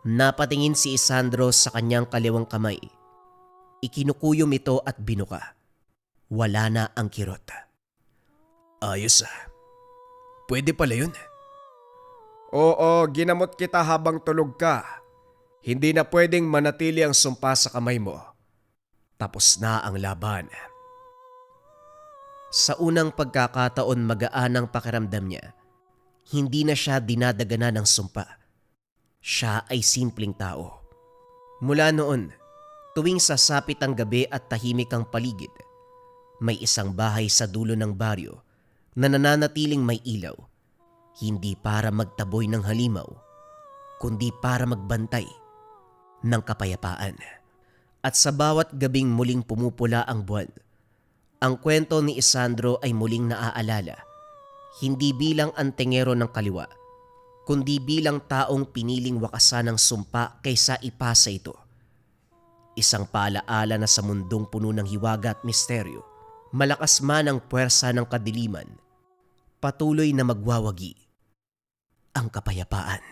Napatingin si Isandro sa kanyang kaliwang kamay. Ikinukuyom ito at binuka. Wala na ang kirot. Ayos ah. Pwede pala yun. Oo, ginamot kita habang tulog ka. Hindi na pwedeng manatili ang sumpa sa kamay mo. Tapos na ang laban. Sa unang pagkakataon magaan ang pakiramdam niya. Hindi na siya dinadagana ng sumpa. Siya ay simpleng tao. Mula noon, tuwing sasapit ang gabi at tahimik ang paligid, may isang bahay sa dulo ng baryo na nananatiling may ilaw. Hindi para magtaboy ng halimaw, kundi para magbantay ng kapayapaan. At sa bawat gabing muling pumupula ang buwan, ang kwento ni Isandro ay muling naaalala, hindi bilang antingero ng kaliwa, kundi bilang taong piniling wakasan ng sumpa kaysa ipasa ito. Isang paalaala na sa mundong puno ng hiwaga at misteryo, malakas man ang puwersa ng kadiliman, patuloy na magwawagi ang kapayapaan.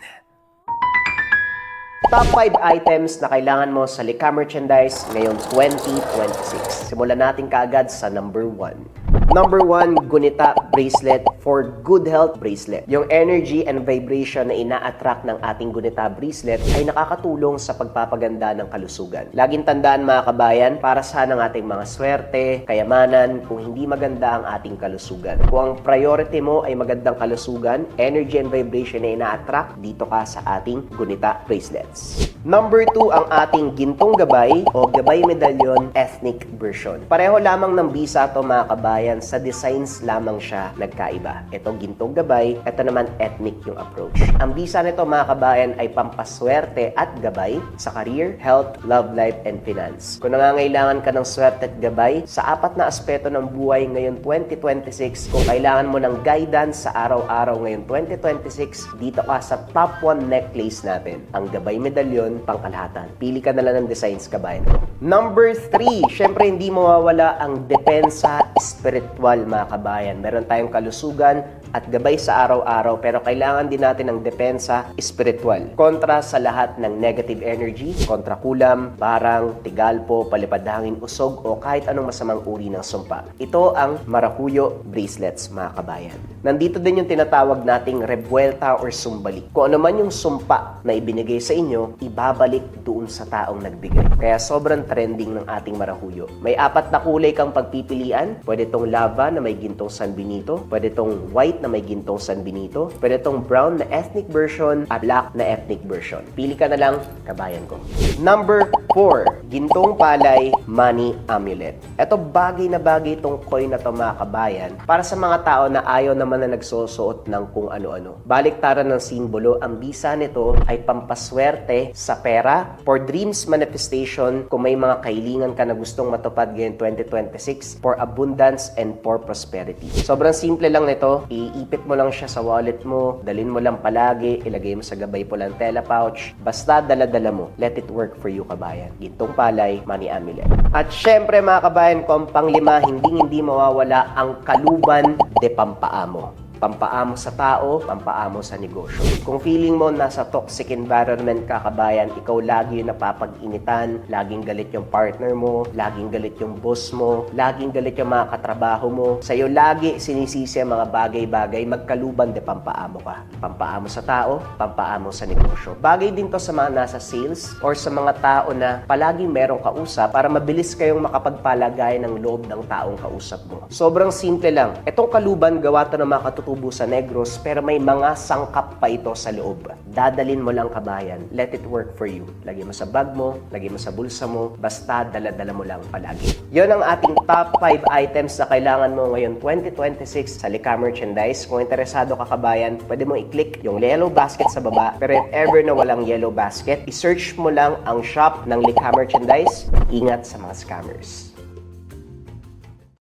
Top 5 items na kailangan mo sa Lika Merchandise ngayong 2026. Simulan natin kaagad sa number 1. Number 1, Gunita Bracelet for Good Health Bracelet. Yung energy and vibration na ina-attract ng ating Gunita Bracelet ay nakakatulong sa pagpapaganda ng kalusugan. Laging tandaan mga kabayan, para saan ang ating mga swerte, kayamanan, kung hindi maganda ang ating kalusugan. Kung ang priority mo ay magandang kalusugan, energy and vibration na ina-attract, dito ka sa ating Gunita Bracelets. Number 2, ang ating Gintong Gabay o Gabay Medallion Ethnic Version. Pareho lamang ng bisa to mga kabayan, sa designs lamang siya nagkaiba. Ito Gintong Gabay, ito naman ethnic yung approach. Ang bisa nito mga kabayan ay pampaswerte at gabay sa career, health, love life, and finance. Kung nangangailangan ka ng swerte at gabay sa 4 na aspeto ng buhay ngayon 2026, kung kailangan mo ng guidance sa araw-araw ngayon 2026, dito ka sa top 1 necklace natin, ang Gabay Medallion pangkalahatan. Pili ka na lang ng designs kabayan. Number 3, syempre hindi mawawala ang depensa spiritual spiritual mga kabayan. Meron tayong kalusugan at gabay sa araw-araw pero kailangan din natin ng depensa spiritual. Kontra sa lahat ng negative energy, kontra kulam, barang, tigalpo, palipadhangin, usog o kahit anong masamang uri ng sumpa. Ito ang Maracuyo bracelets mga kabayan. Nandito din yung tinatawag nating rebuelta or sumbalik. Kung ano man yung sumpa na ibinigay sa inyo, ibabalik doon sa taong nagbigay. Kaya sobrang trending ng ating Maracuyo. May 4 na kulay kang pagpipilian. Pwede tong lava na may gintong San Benito, pwede tong white na may gintong San Benito, pwede tong brown na ethnic version at black na ethnic version. Pili ka na lang, kabayan ko. Number 4, gintong palay money amulet. Ito bagay na bagay itong coin na to mga kabayan para sa mga tao na ayaw naman na nagsusuot ng kung ano-ano. Baliktaran ng simbolo, ang bisa nito ay pampaswerte sa pera, for dreams manifestation, kung may mga kahilingan ka na gustong matupad ngayong 2026, for abundance and for prosperity. Sobrang simple lang nito, iipit mo lang siya sa wallet mo, dalhin mo lang palagi, ilagay mo sa gabay po lang tela pouch, basta dala-dala mo, let it work for you kabayan. Gintong palay, money amulet. At syempre mga kabayan ko, ang panglima, hindi mawawala ang kaluban de pampaamo. Pampaamo sa tao, pampaamo sa negosyo. Kung feeling mo nasa toxic environment ka kabayan, ikaw lagi yung napapag-initan, laging galit yung partner mo, laging galit yung boss mo, laging galit yung mga katrabaho mo, sa'yo lagi sinisisi ang mga bagay-bagay, magkaluban de pampaamo ka. Pampaamo sa tao, pampaamo sa negosyo. Bagay din to sa mga nasa sales or sa mga tao na palaging merong kausap para mabilis kayong makapagpalagay ng loob ng taong kausap mo. Sobrang simple lang. Itong kaluban, gawa to ng mga katutubo sa Negros, pero may mga sangkap pa ito sa loob. Dadalin mo lang kabayan. Let it work for you. Lagay mo sa bag mo, lagay mo sa bulsa mo, basta dala-dala mo lang palagi. Yon ang ating top 5 items na kailangan mo ngayon 2026 sa Likha Merchandise. Kung interesado ka kabayan, pwede mong i-click yung yellow basket sa baba. Pero if ever na walang yellow basket, i-search mo lang ang shop ng Likha Merchandise. Ingat sa mga scammers.